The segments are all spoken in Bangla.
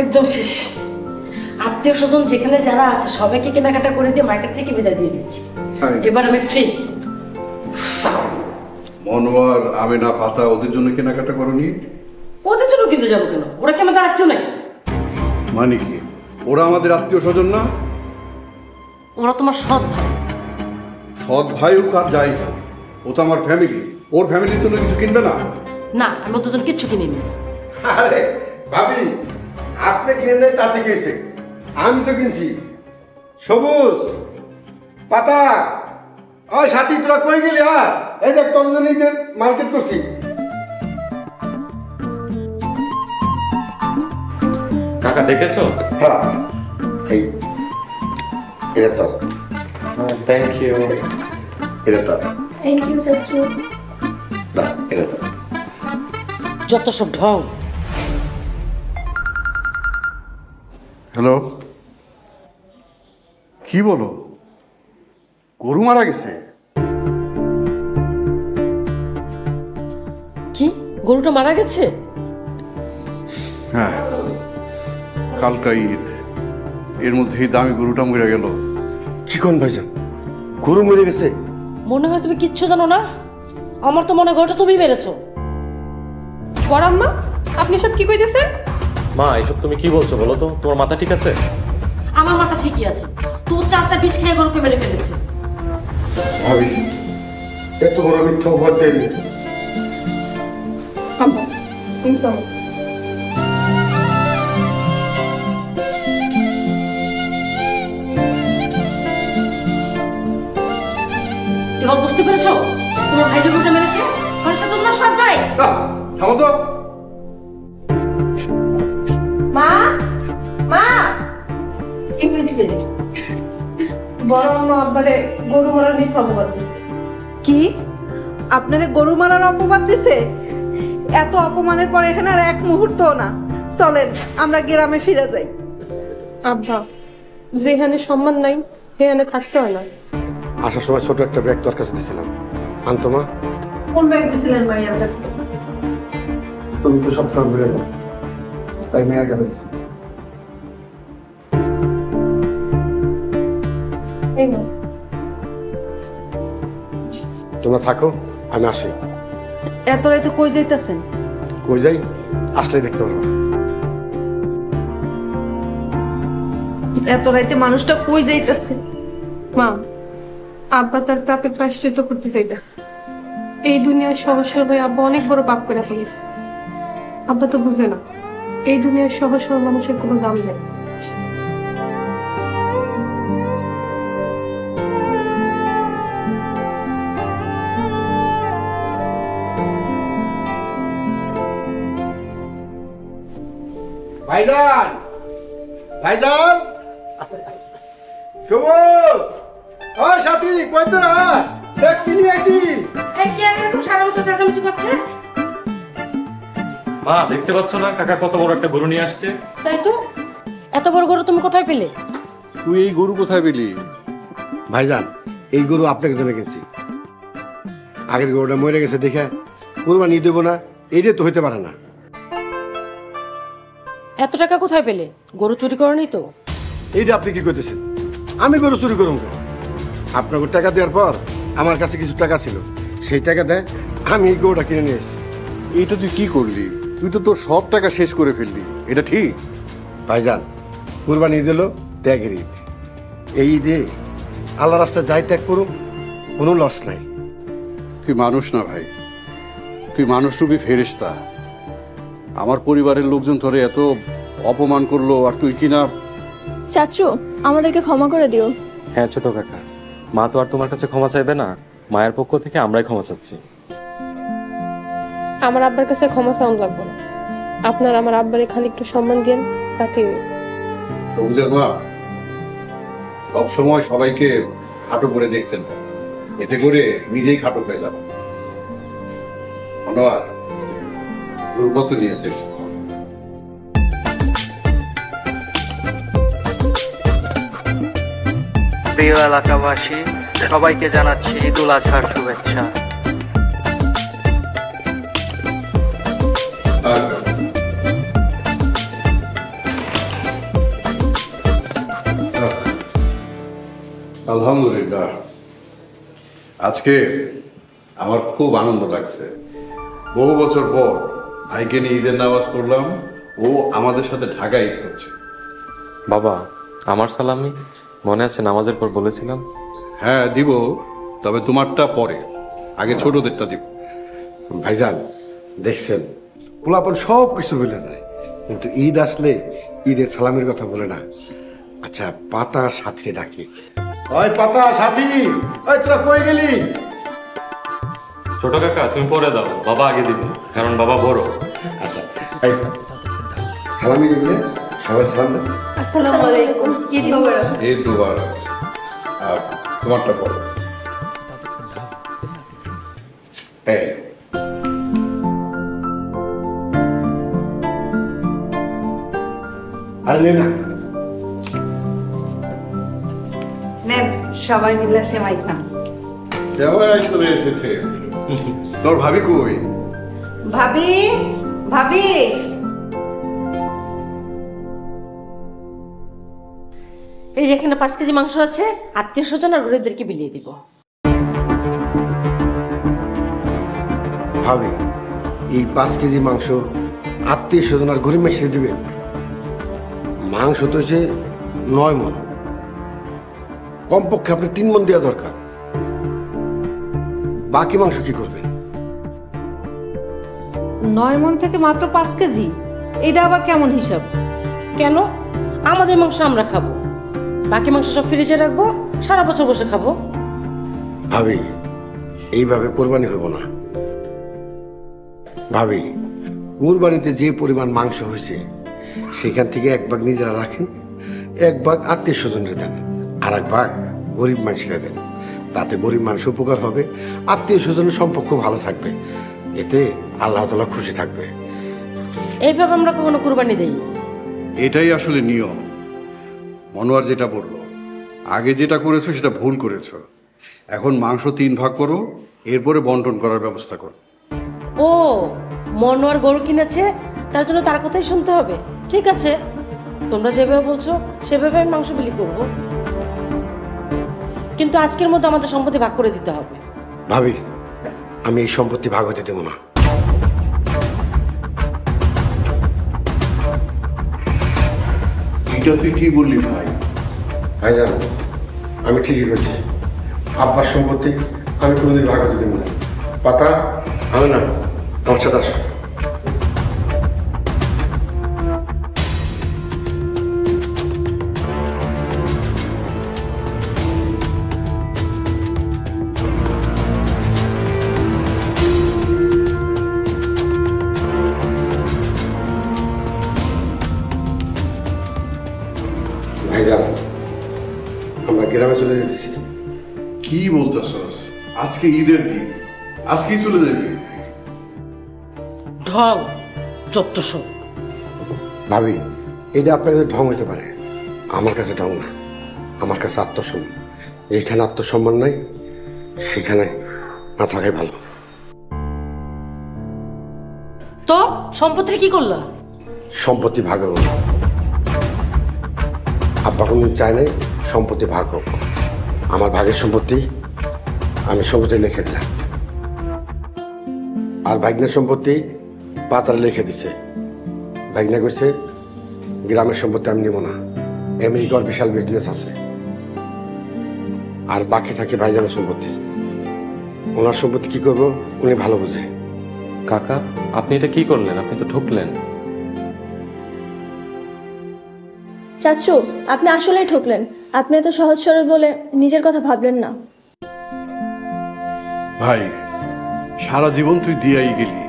একদম শেষ। আত্মীয় স্বজন যেখানে যারা আছে সবাইকে কেনাকাটা করে দিয়ে মার্কেট থেকে বিদায় দিয়ে দিচ্ছি। এবার আমি ফ্রি। মনোয়ার, আমেনা, পাতা ওদের জন্য কেনাকাটা করনি? ওদের জন্য কিনতে যাবো কেন? ওরা কি আমাদের আত্মীয় নাকি? মানে কি ওরা আমাদের আত্মীয় স্বজন না? ওরা তোমার সৎ ভাই। সৎ ভাই হোক আর যাই হোক, ও তো আমার ফ্যামিলি। ওর ফ্যামিলির জন্য কিছু কিনবে না? না, আমি ওদের জন্য কিচ্ছু কিনিনি। আরে ভাবি, আপনি কিনে নেই তাতে গেছে, আমি তো কিনছি। সবুজ, পাতা, ওই সাথী তোরা কই গেলি? আর এই দেখ তোর জন্য মার্কেট করছি। কাকা দেখেছো? হ্যাঁ, এই এটা তোর। Thank you. এটা তোর। থ্যাংক ইউ চাচু। না, এটা তোর। যত সব ঢং। হ্যালো, কি বলো? গরু মারা গেছে? কি, গরুটা মারা গেছে? হ্যাঁ, কালকা ঈদ, এর মধ্যেই দামি গরুটা মরে গেল। কি কোন ভাইজান, গরু মরে গেছে? মনে হয় তুমি কিচ্ছু জানো না। আমার তো মনে হয় গরুটা তুমি মেরেছো। বড়াম্মা, আপনি সব কি কইতেছেন? মা, এসব তুমি কি বলছো বলো তো? তোমার মাথা ঠিক আছে? আমার মাথা ঠিকই আছে। তোর চাচা বিষ খেয়ে গরুকে মেরে ফেলেছে। ভাবি, এত বড় মিথ্যা অপবাদ দেয়নি। আব্বা, তুমি চলো। এবার বুঝতে পেরেছো তোমার ভাই যে গরুটা মেরেছে? কারণ সে তো তোমার সৎ ভাই। থামো তো। মা, মা, কি হয়েছে? বড়াম্মা আব্বারে গরু মারার মিথ্যা অপবাদ দিছে। কি? আপনারে গরু মারার অপবাদ দিছে? এত অপমানের পরে এখানে আর এক মুহূর্তও না। চলেন আমরা গ্রামে ফিরে যাই। আব্বা, যেখানে সম্মান নাই সেখানে থাকতে হয় না। আসার সময় ছোট একটা ব্যাগ তোর কাছে দিয়েছিলাম, আনতো মা? কোন ব্যাগ দিছিলেন মাইয়ার কাছে? তুমি তো সব সময় ভুলে যাও, তাই মেয়ের কাছে দিচ্ছি। এই নাও। তোমরা থাকো, আমি আসি। এত রাতে কই যাইতাছেন? কই যাই আসলে দেখতে পারবো। এত রাতে মানুষটা কই যাইতাছে? মা, আব্বা তার পাপের প্রায়শ্চিত্ত করতে চাইতেছে। এই দুনিয়ার সহজ সরল হয়ে আব্বা অনেক বড় পাপ করে ফেলেছে। আব্বা তো বুঝে না এই দুনিয়ার সহজ সরল মানুষের কোনো দাম নেই। ভাইজান, ভাইজান, সবুজ, ও সাথী, কই তোরা? দেখ কি নিয়ে আইছি। এই কে এরকম সারা মতো চেঁচামেচি করছে? মা, দেখতে পাচ্ছ না কাকা কত বড় একটা গরু নিয়ে আসছে? তাই তো। এত বড় গরু তুমি কোথায় পেলে? তুই এই গরু কোথায় পেলি? ভাইজান, এই গরু আপনাকে জন্য কিনছি। আগের গরুটা মরে গেছে দেখে কুরবানি দেবো না, এইটা তো হইতে পারে না। এত টাকা কোথায় পেলে? গরু চুরি করনি তো? এইটা আপনি কি করতেছেন? আমি গরু চুরি করুন কেন? আপনাকে টাকা দেওয়ার পর আমার কাছে কিছু টাকা ছিল, সেই টাকা দেয় আমি এই গরুটা কিনে নিয়ে এসেছি। এইটা তুই কি করলি? তুই তো তোর সব টাকা শেষ করে ফেললি, এটা ঠিক? ভাইজান, কুরবানি দিল ত্যাগের ঈদ। এই ঈদে আল্লাহ রাস্তায় যাই ত্যাগ করুন, কোনো লস নাই। তুই মানুষ না ভাই, তুই মানুষরূপী ফেরেশতা। আমার পরিবারের লোকজন তোরে এত অপমান করলো আর তুই কিনা। চাচু, আমাদেরকে ক্ষমা করে দিও। হ্যাঁ ছোট কাকা, মা তো আর তোমার কাছে ক্ষমা চাইবে না। মায়ের পক্ষ থেকে আমরাই ক্ষমা চাচ্ছি। আমার আব্বার কাছে ক্ষমা চাওয়া লাগবে না। আপনার আমার আব্বারে খালি একটু সম্মান দেন, তাতেই। সবুজের মা সবসময় সবাইকে খাটো করে দেখতেন, এতে করে নিজেই খাটো হয়ে যাবে। মনোয়ার, কত নিয়েছে? প্রিয় এলাকাবাসী, সবাইকে জানাচ্ছি ঈদুল আজহার শুভেচ্ছা। আলহামদুলিল্লাহ। আজকে আমার খুব আনন্দ লাগছে। বহু বছর পর ভাইকে নিয়ে ঈদের নামাজ পড়লাম। ও আমাদের সাথে ঢাকা ঈদ করছে। বাবা, আমার সালামি মনে আছে নামাজের পর বলেছিলাম? হ্যাঁ দিব, তবে তোমারটা পরে, আগে ছোটদেরটা দিব। ভাইজান দেখছেন, পোলাপন সব কিছু ভুলে যায়, কিন্তু ঈদ আসলে ঈদের সালামের কথা বলে না। আচ্ছা, পাতা সাথী ডাকি। ওই পাতা সাথী, ওই তোরা কই গেলি? ছোট কাকা তুমি পরে দাও, বাবা আগে দিবে, কারণ বাবা বড়। আচ্ছা, এই সালামি দিবি, সবাই সালাম দেন। আসসালামু আলাইকুম, ঈদ মোবারক। ঈদ মুবারক। আর তোমারটা পরে। এই আরে নে না, নেন সবাই মিলে সেমাই খান। দেওয়াই চলে এসেছে। তোর ভাবি কই? ভাবি, ভাবি, এই যে এখানে 5 কেজি মাংস আছে, আত্মীয় স্বজন আর গরিবদেরকে বিলিয়ে দিব। ভাবি এই 5 কেজি মাংস আত্মীয় স্বজন আর গরিব মেশিয়ে দিবেন? মাংস তো হচ্ছে 9 মণ, কমপক্ষে আপনি 3 মণ দেওয়া দরকার। বাকি মাংস কি করবেন? 9 মণ থেকে মাত্র 5 কেজি, এটা আবার কেমন হিসাব? কেন? আমাদের মাংস আমরা খাবো, বাকি মাংস সব ফ্রিজে রাখবো, সারা বছর বসে খাবো। ভাবি এইভাবে কোরবানি হবো না। ভাবি, কোরবানিতে যে পরিমাণ মাংস হয়েছে সেখান থেকে 1 ভাগ নিজেরা রাখেন, 1 ভাগ আত্মীয় স্বজনরা দেন, আর 1 ভাগ গরিব মানুষরা দেন। তাতে গরিব মানুষ উপকার হবে, আত্মীয় স্বজনের সম্পর্ক ভালো থাকবে, এতে আল্লাহ তাআলা খুশি থাকবে। এইভাবে আমরা কখনো কুরবানি দেই। এটাই আসলে নিয়ম। মনোয়ার যেটা বললো, আগে যেটা করেছো সেটা ভুল করেছো। এখন মাংস 3 ভাগ করো, এরপরে বন্টন করার ব্যবস্থা করো। ও, মনোয়ার গরু কিনেছে, তার জন্য তার কথাই শুনতে হবে। ঠিক আছে, তোমরা যেভাবে বলছো সেভাবে আমি মাংস বিলি করবো, কিন্তু আজকের মধ্যে আমাদের সম্পত্তি ভাগ করে দিতে হবে। ভাবি, আমি এই সম্পত্তি ভাগ হতে দেবো না। এটা তুই কি বললি ভাই? ভাইজান, আমি ঠিকই বলছি, আব্বার সম্পত্তি আমি কোনোদিন ভাগ হতে দেবো না। পাতা, আমি না, আমার সাথে আসো। ভাইজান, আমরা গ্রামে চলে যেতেছি। কি বলতেছস? আজকে ঈদের দিন, আজকেই চলে যাবি? ঢং, যত সব। ভাবি, এটা আপনার কাছে ঢং হতে পারে, আমার কাছে ঢং না, আমার কাছে আত্মসম্মান। যেখানে আত্মসম্মান নাই সেখানে না থাকাই ভালো। তো সম্পত্তি কি করলা? সম্পত্তি ভাগ হোক। আব্বা কোনদিন চায় নাই সম্পত্তি ভাগ হোক। আমার ভাগের সম্পত্তি আমি সবুজে লিখে দিলাম, আর ভাগ্নের সম্পত্তি পাতারে লিখে দিছে। ভাগ্নে কইছে গ্রামের সম্পত্তি আমি নিব না, আমেরিকার বিশাল বিজনেস আছে। আর বাকি থাকে ভাইজানের সম্পত্তি। ওনার সম্পত্তি কি করব উনি ভালো বুঝে। কাকা, আপনি এটা কি করলেন? আপনি তো ঠকলেন। চাচু, আপনি আসলেই ঠকলেন। আপনি এত সহজ সরল বলে নিজের কথা ভাবলেন না। ভাই, সারা জীবন তুই দিয়াই গেলি,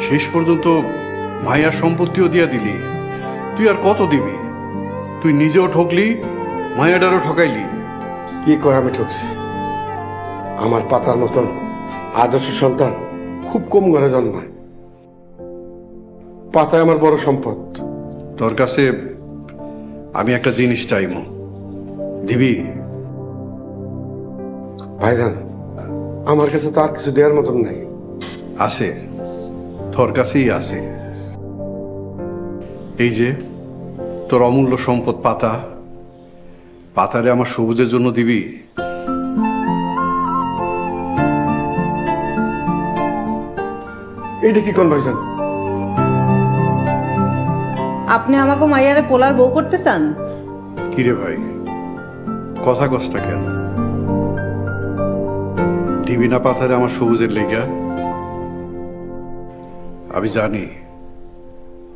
শেষ পর্যন্ত মায়ার সম্পত্তিও দিয়া দিলি। তুই আর কত দিবি? তুই নিজেও ঠকলি, মায়াডারও ঠকাইলি। কি কয় আমি ঠকছি? আমার পাতার মতন আদর্শ সন্তান খুব কম ঘরে জন্মায়। পাতায় আমার বড় সম্পদ। তোর কাছে আমি একটা জিনিস চাইমু, দিবি? ভাইজান, আমার কাছে তো আর কিছু দেওয়ার মতন নাই। আছে, তোর কাছেই আছে। এই যে তোর অমূল্য সম্পদ পাতা, পাতারে আমার সবুজের জন্য দিবি? এইটা কি কোন ভাইজান? আপনি আমাকে মাইয়ারে পোলার বউ করতে চান? কিরে ভাই, কথা কষ্টা কেন? দিবি না পাতারে আমার সবুজের লেগা? আমি জানি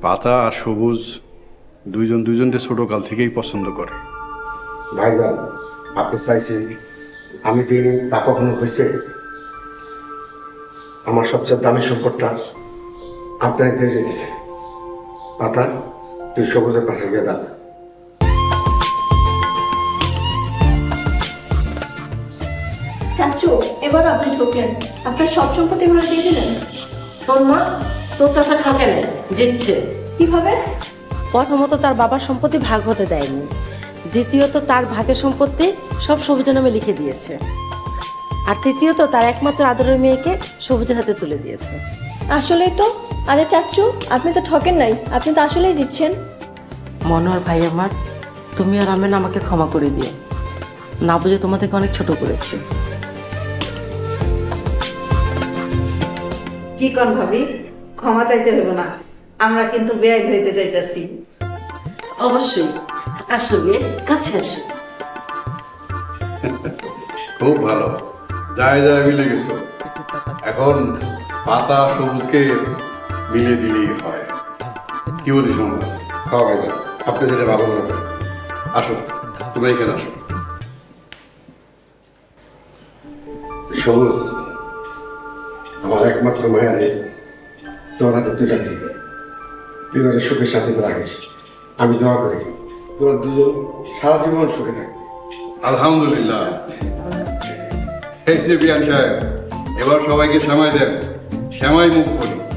পাতা আর সবুজ দুইজনকে ছোট কাল থেকেই পছন্দ করে। ভাইজান, আপনি চাইছে আমি দিইনি তা কখনো হয়েছে? আমার সবচেয়ে দামি সম্পদটা আপনাকে দিয়ে যেতেছে। পাতা, তুই সবুজের পাশে গিয়ে দাঁড়া। চাচু এবার আপনি ঠকলেন, আপনার সব সম্পত্তি ভাড়া দিয়ে দিলেন। শোন মা, তোর চাচা ঠকে নেই, জিতছে। কিভাবে? প্রথমত তার বাবার সম্পত্তি ভাগ হতে দেয়নি, দ্বিতীয়ত তার ভাগের সম্পত্তি সব সবুজের নামে লিখে দিয়েছে, আর তৃতীয়ত তার একমাত্র আদরের মেয়েকে সবুজের হাতে তুলে দিয়েছে। আসলেই তো। আরে চাচু, আপনি তো ঠকেন নাই, আপনি তো আসলেই জিতছেন। মনোহর ভাই আমার, তুমি আর আমেন আমাকে ক্ষমা করে দিও, না বুঝে তোমাদেরকে অনেক ছোট করেছি। কি কন ভাবি, ক্ষমা চাইতে হইব না, আমরা কিন্তু বেআইন হইতে যাইতাছি। অবশ্যই, আসবে কাছে আসো। খুব ভালো, যায় মিলে গেছো। এখন পাতা সবুজকে মিলে দিলেই হয়। কি বলিস আমরা? হ্যাঁ ভাইজান, আপনি যেটা ভালো মনে করেন। আসো, তোমরা এখানে আসো। সবুজ, আমার একমাত্র মায়ারে তোর হাতে দুটা দিবে। বিবাহের সুখের সাথে তো রাখিস। আমি দোয়া করি তোরা দুজন সারা জীবন সুখে থাকবি। আলহামদুলিল্লাহ। এই যে বিয়ান সাহেব, এবার সবাইকে শ্যামাই দেন, শ্যামাই মুখ করি।